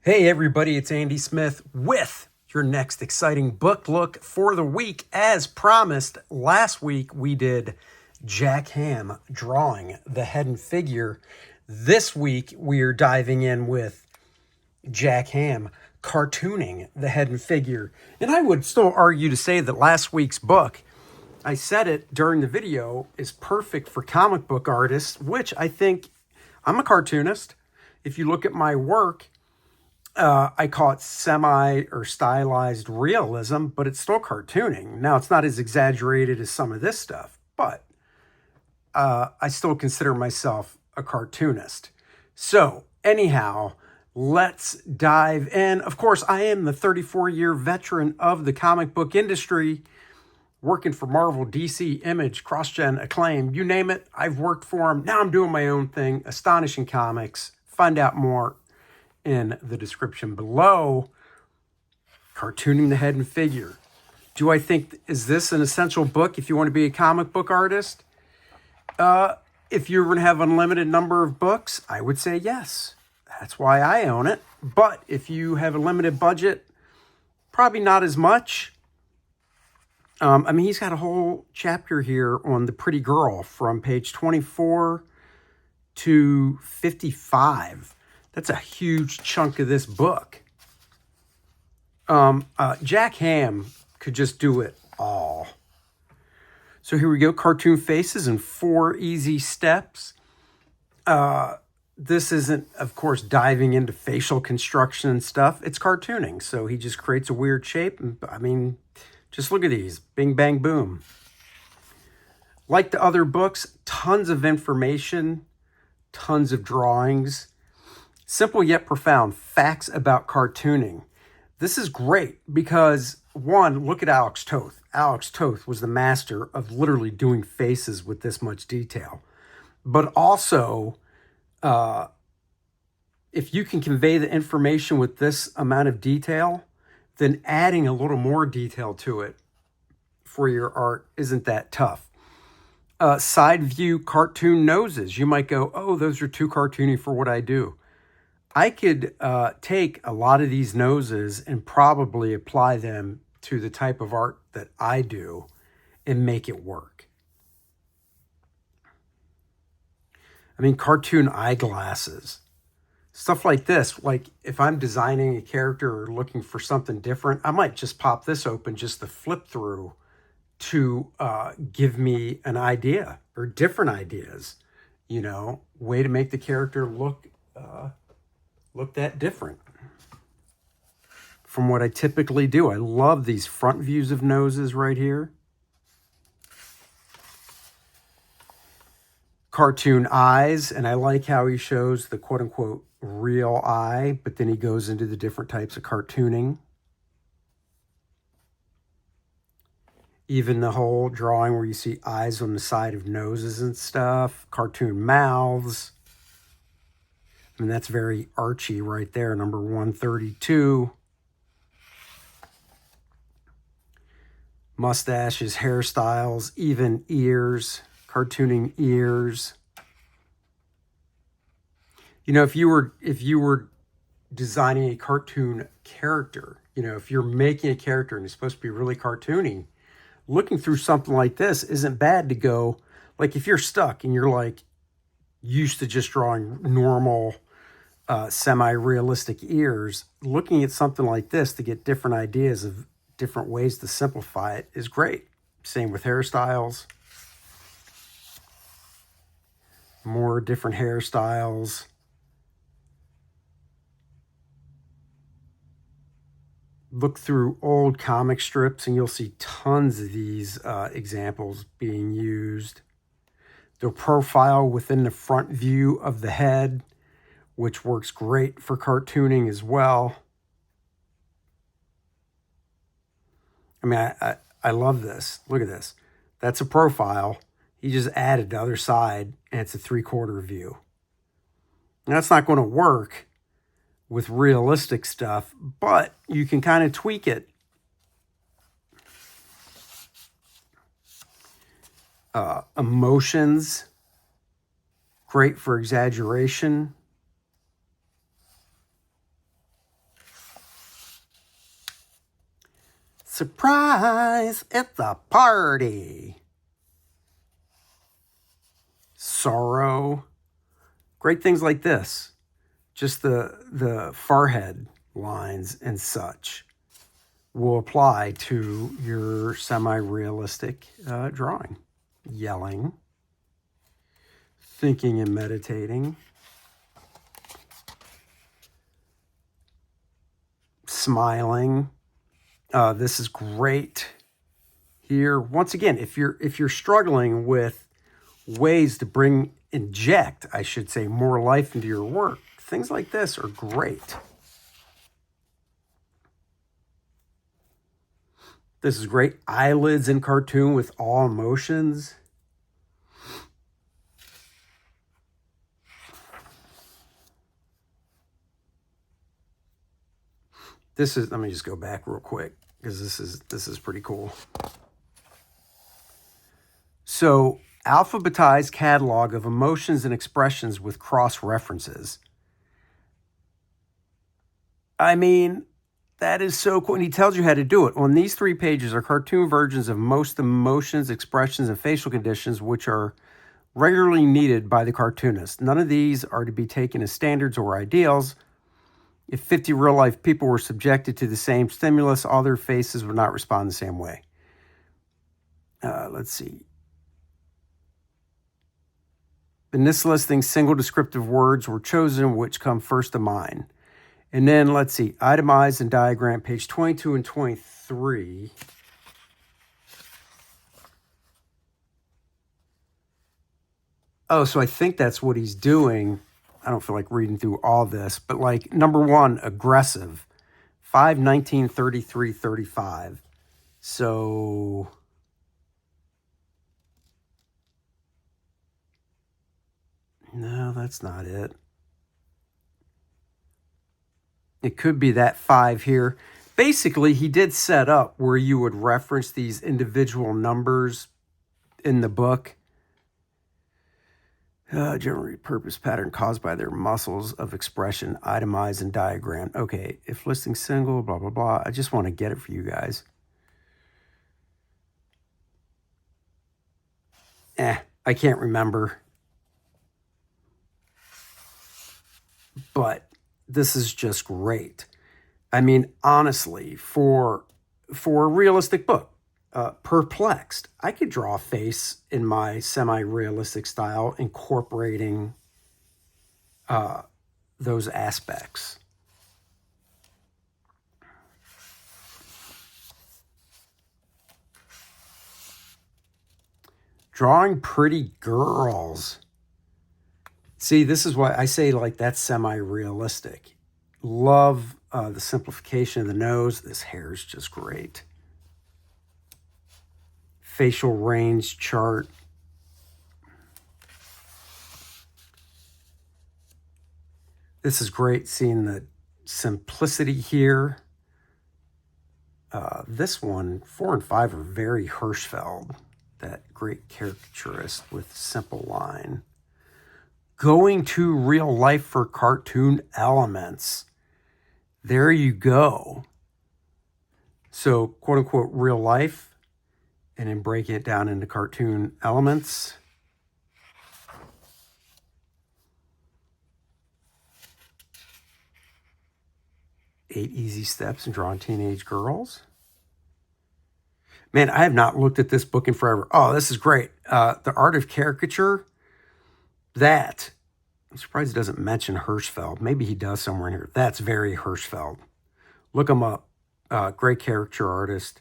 Hey everybody, it's Andy Smith with your next exciting book look for the week. As promised, last week we did Jack Hamm drawing the head and figure. This week we are diving in with Jack Hamm cartooning the head and figure. And I would still argue to say that last week's book, I said it during the video, is perfect for comic book artists, which I think I'm a cartoonist. If you look at my work, I call it semi or stylized realism, but it's still cartooning. Now, it's not as exaggerated as some of this stuff, but I still consider myself a cartoonist. So anyhow, let's dive in. Of course, I am the 34-year veteran of the comic book industry, working for Marvel, DC, Image, CrossGen, Acclaim, you name it. I've worked for them. Now I'm doing my own thing, Astonishing Comics. Find out more in the description below. Cartooning the head and figure. Do I think, is this an essential book if you want to be a comic book artist? If you're going to have unlimited number of books, I would say yes. That's why I own it. But if you have a limited budget, probably not as much. I mean, he's got a whole chapter here on the pretty girl from page 24 to 55. That's a huge chunk of this book. Jack Hamm could just do it all. So here we go. Cartoon faces in 4 easy steps. This isn't, of course, diving into facial construction and stuff. It's cartooning. So he just creates a weird shape. And, I mean, just look at these. Bing, bang, boom. Like the other books, tons of information, tons of drawings. Simple yet profound facts about cartooning. This is great because, one, look at Alex Toth. Alex Toth was the master of literally doing faces with this much detail. But also, if you can convey the information with this amount of detail, then adding a little more detail to it for your art isn't that tough. Side view cartoon noses. You might go, oh, those are too cartoony for what I do. I could take a lot of these noses and probably apply them to the type of art that I do and make it work. I mean, cartoon eyeglasses, stuff like this. Like if I'm designing a character or looking for something different, I might just pop this open just to flip through to give me an idea or different ideas, you know, way to make the character look that different from what I typically do. I love these front views of noses right here. Cartoon eyes, and I like how he shows the quote-unquote real eye, but then he goes into the different types of cartooning. Even the whole drawing where you see eyes on the side of noses and stuff. Cartoon mouths. I mean, that's very Archie right there, number 132. Mustaches, hairstyles, even ears, cartooning ears. You know, if you were designing a cartoon character, you know, if you're making a character and it's supposed to be really cartoony, looking through something like this isn't bad to go, like if you're stuck and you're like used to just drawing normal semi-realistic ears, looking at something like this to get different ideas of different ways to simplify it is great. Same with hairstyles. More different hairstyles. Look through old comic strips and you'll see tons of these examples being used. The profile within the front view of the head, which works great for cartooning as well. I mean, I love this. Look at this. That's a profile. He just added the other side, and it's a 3/4 view. Now, that's not going to work with realistic stuff, but you can kind of tweak it. Emotions, great for exaggeration. Surprise! It's a party. Sorrow. Great things like this. Just the forehead lines and such will apply to your semi-realistic drawing. Yelling. Thinking and meditating. Smiling. This is great here. Once again, if you're struggling with ways to inject, I should say, more life into your work, things like this are great. This is great. Eyelids in cartoon with all emotions. This is, let me just go back real quick because this is pretty cool. So, alphabetized catalog of emotions and expressions with cross references. I mean, that is so cool. And he tells you how to do it. On these 3 pages are cartoon versions of most emotions, expressions, and facial conditions which are regularly needed by the cartoonist. None of these are to be taken as standards or ideals. If 50 real-life people were subjected to the same stimulus, all their faces would not respond the same way. Let's see. In this listing, single descriptive words were chosen which come first to mind. And then, let's see, itemized and diagram, page 22 and 23. Oh, so I think that's what he's doing. I don't feel like reading through all this, but like number 1, aggressive, 5/19/33/35. So no, that's not it. It could be that 5 here. Basically, he did set up where you would reference these individual numbers in the book. Generally purpose pattern caused by their muscles of expression, itemized and diagram. Okay, if listing single, blah, blah, blah. I just want to get it for you guys. I can't remember. But this is just great. I mean, honestly, for a realistic book, Perplexed, I could draw a face in my semi-realistic style, incorporating those aspects. Drawing pretty girls. See, this is why I say, like, that's semi-realistic. Love the simplification of the nose. This hair is just great. Facial range chart. This is great, seeing the simplicity here. This one, 4 and 5 are very Hirschfeld, that great caricaturist with simple line. Going to real life for cartoon elements. There you go. So, quote unquote, real life, and then breaking it down into cartoon elements. Eight easy steps in drawing teenage girls. Man, I have not looked at this book in forever. Oh, this is great. The Art of Caricature. That, I'm surprised it doesn't mention Hirschfeld. Maybe he does somewhere in here. That's very Hirschfeld. Look him up. Great caricature artist.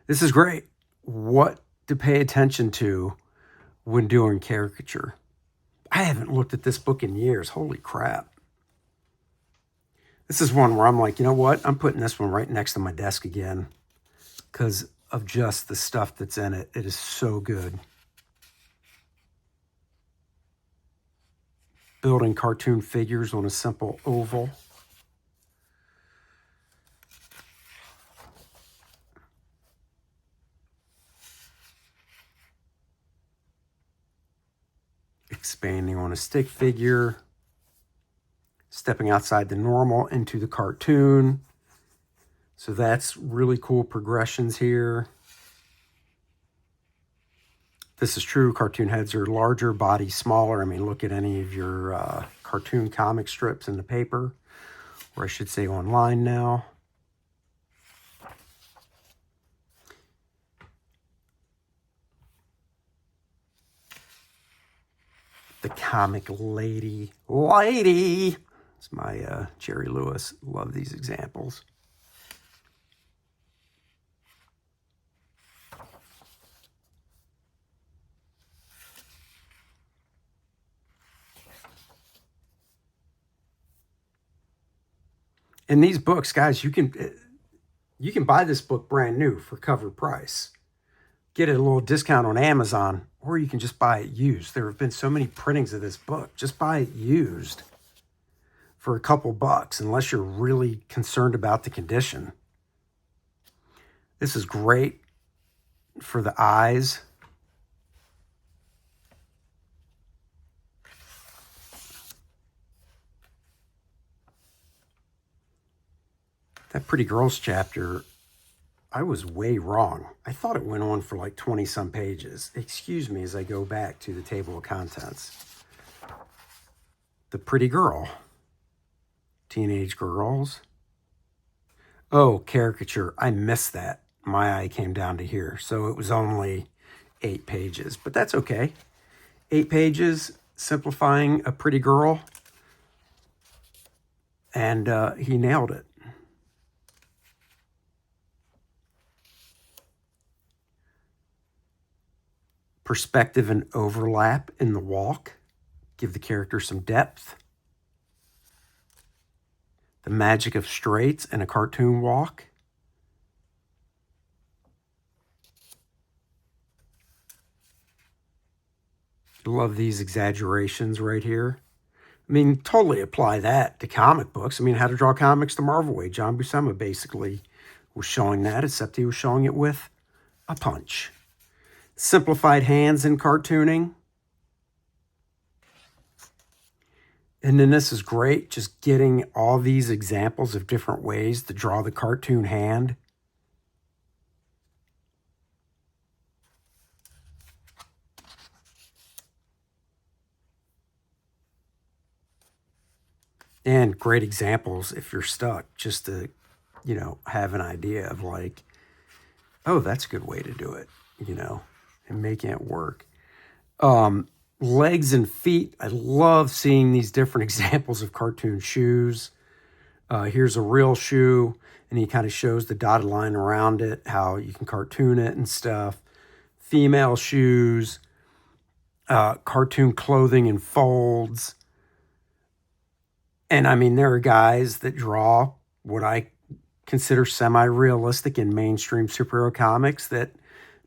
This is great. What to pay attention to when doing caricature. I haven't looked at this book in years. Holy crap. This is one where I'm like, you know what? I'm putting this one right next to my desk again because of just the stuff that's in it. It is so good. Building cartoon figures on a simple oval. Expanding on a stick figure. Stepping outside the normal into the cartoon. So that's really cool progressions here. This is true. Cartoon heads are larger, body smaller. I mean, look at any of your cartoon comic strips in the paper, or I should say online now. The comic lady. It's my Jerry Lewis. Love these examples. And these books, guys, you can buy this book brand new for cover price. Get it a little discount on Amazon, or you can just buy it used. There have been so many printings of this book. Just buy it used for a couple bucks, unless you're really concerned about the condition. This is great for the eyes. That Pretty Girls chapter, I was way wrong. I thought it went on for like 20-some pages. Excuse me as I go back to the table of contents. The Pretty Girl. Teenage girls. Oh, caricature. I missed that. My eye came down to here. So it was only 8 pages. But that's okay. 8 pages, simplifying a pretty girl. And he nailed it. Perspective and overlap in the walk. Give the character some depth. The magic of straights and a cartoon walk. Love these exaggerations right here. I mean, totally apply that to comic books. I mean, How to Draw Comics the Marvel Way. John Buscema basically was showing that, except he was showing it with a punch. Simplified hands in cartooning. And then this is great, just getting all these examples of different ways to draw the cartoon hand. And great examples if you're stuck, just to, have an idea of like, oh, that's a good way to do it, and making it work. Legs and feet. I love seeing these different examples of cartoon shoes. Here's a real shoe, and he kind of shows the dotted line around it, how you can cartoon it and stuff. Female shoes, cartoon clothing in folds. And I mean, there are guys that draw what I consider semi-realistic and mainstream superhero comics that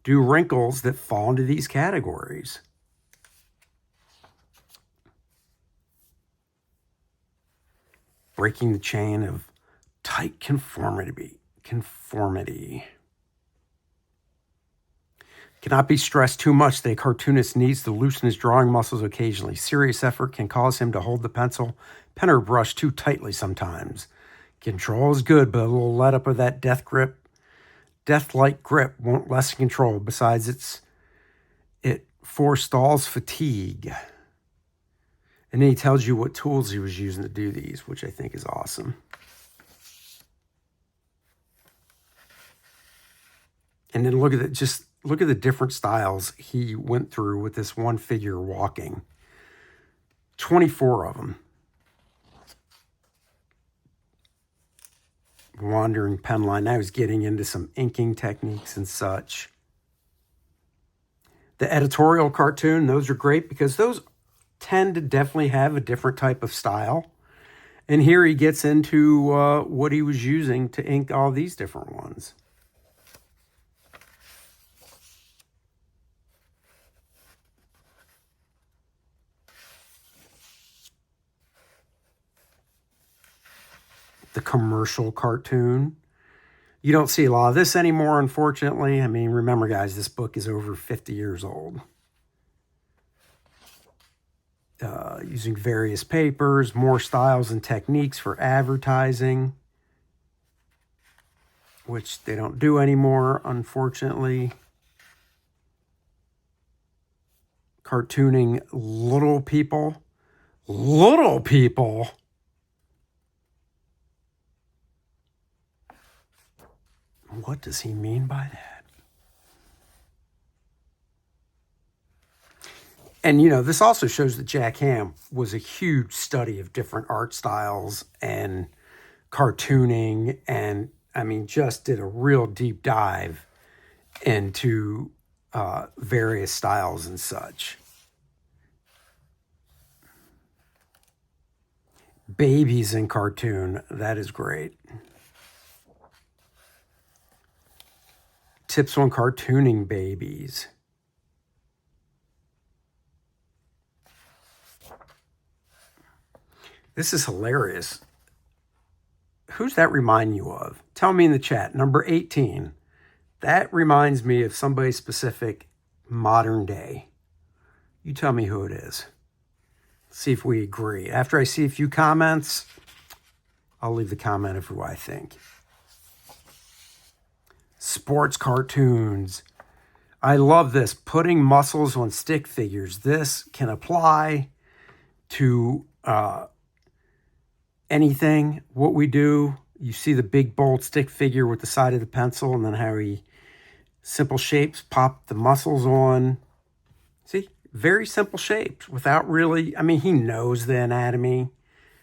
do wrinkles that fall into these categories. Breaking the chain of tight conformity. Cannot be stressed too much that a cartoonist needs to loosen his drawing muscles occasionally. Serious effort can cause him to hold the pen or brush too tightly sometimes. Control is good, but a little let up of that death-like grip won't lessen control. Besides, it forestalls fatigue. And then he tells you what tools he was using to do these, which I think is awesome. And then look at the different styles he went through with this one figure walking. 24 of them. Wandering pen line. Now he's getting into some inking techniques and such. The editorial cartoon, those are great because those tend to definitely have a different type of style. And here he gets into what he was using to ink all these different ones. The commercial cartoon. You don't see a lot of this anymore, unfortunately. I mean, remember, guys, this book is over 50 years old. Using various papers, more styles and techniques for advertising. which they don't do anymore, unfortunately. Cartooning little people. Little people? What does he mean by that? And, you know, this also shows that Jack Hamm was a huge study of different art styles and cartooning, and, I mean, just did a real deep dive into various styles and such. Babies in cartoon, that is great. Tips on cartooning babies. This is hilarious. Who's that remind you of? Tell me in the chat. Number 18. That reminds me of somebody specific, modern day. You tell me who it is. See if we agree. After I see a few comments, I'll leave the comment of who I think. Sports cartoons. I love this. Putting muscles on stick figures. This can apply to anything. What we do, you see the big bold stick figure with the side of the pencil, and then how he, simple shapes, pop the muscles on. See? Very simple shapes without really, I mean, he knows the anatomy,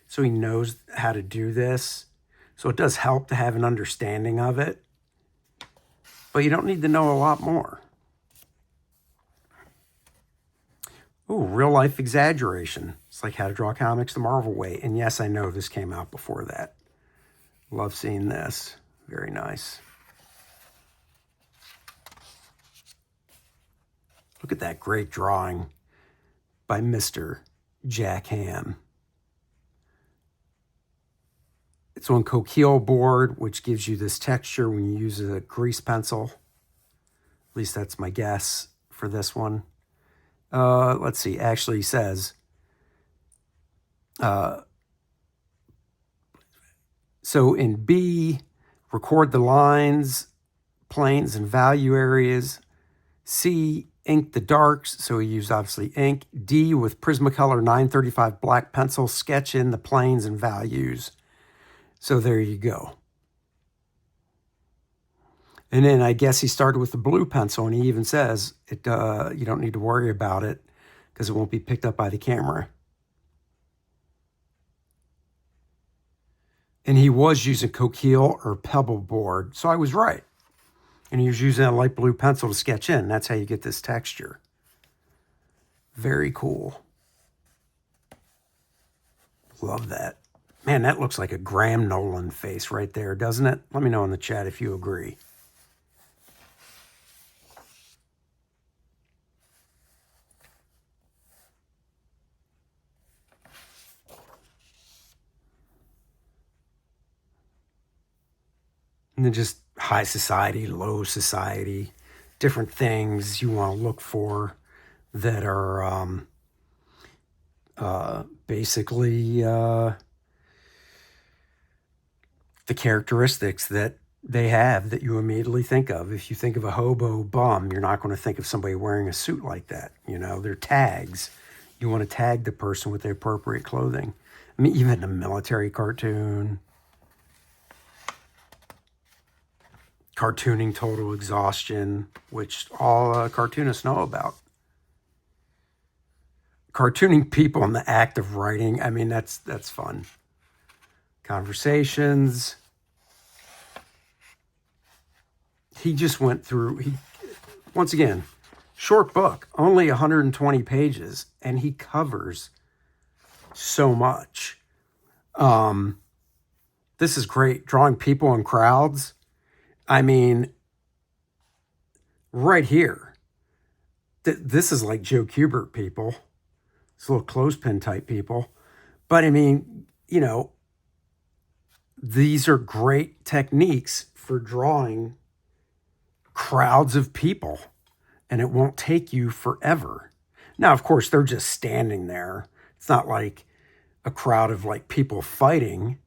so he knows how to do this. So it does help to have an understanding of it, but you don't need to know a lot more. Ooh, real life exaggeration. It's like How to Draw Comics the Marvel Way. And yes, I know this came out before that. Love seeing this. Very nice. Look at that great drawing by Mr. Jack Hamm. It's on coquille board, which gives you this texture when you use a grease pencil. At least that's my guess for this one. Let's see, actually says, so in B, record the lines, planes, and value areas. C, ink the darks, so he used obviously ink. D, with Prismacolor 935 black pencil, sketch in the planes and values. So there you go. And then I guess he started with the blue pencil, and he even says it. You don't need to worry about it because it won't be picked up by the camera. And he was using coquille or pebble board, so I was right. And he was using a light blue pencil to sketch in. That's how you get this texture. Very cool. Love that. Man, that looks like a Graham Nolan face right there, doesn't it? Let me know in the chat if you agree. And then just high society, low society, different things you want to look for that are basically the characteristics that they have that you immediately think of. If you think of a hobo bum, you're not going to think of somebody wearing a suit like that. You know, they're tags. You want to tag the person with the appropriate clothing. I mean, even a military cartoon. Cartooning total exhaustion, which all cartoonists know about. Cartooning people in the act of writing, I mean, that's fun. Conversations. He just went through, once again, short book, only 120 pages, and he covers so much. This is great. Drawing people in crowds. I mean, right here, this is like Joe Kubert people. It's little clothespin type people. But I mean, you know, these are great techniques for drawing crowds of people, and it won't take you forever. Now, of course, they're just standing there. It's not like a crowd of like people fighting,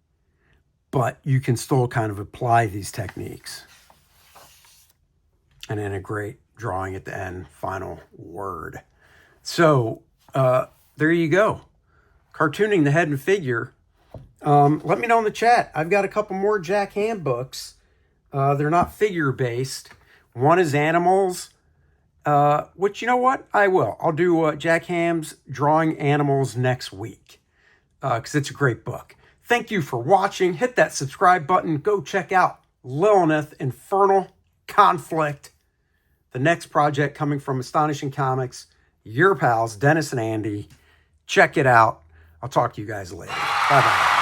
but you can still kind of apply these techniques. And then a great drawing at the end, final word. So there you go. Cartooning the head and figure. Let me know in the chat. I've got a couple more Jack Hamm books. They're not figure-based. One is animals, which, you know what? I will. I'll do Jack Hamm's Drawing Animals next week because it's a great book. Thank you for watching. Hit that subscribe button. Go check out Lilith Infernal Conflict, the next project coming from Astonishing Comics. Your pals, Dennis and Andy. Check it out. I'll talk to you guys later. Bye-bye.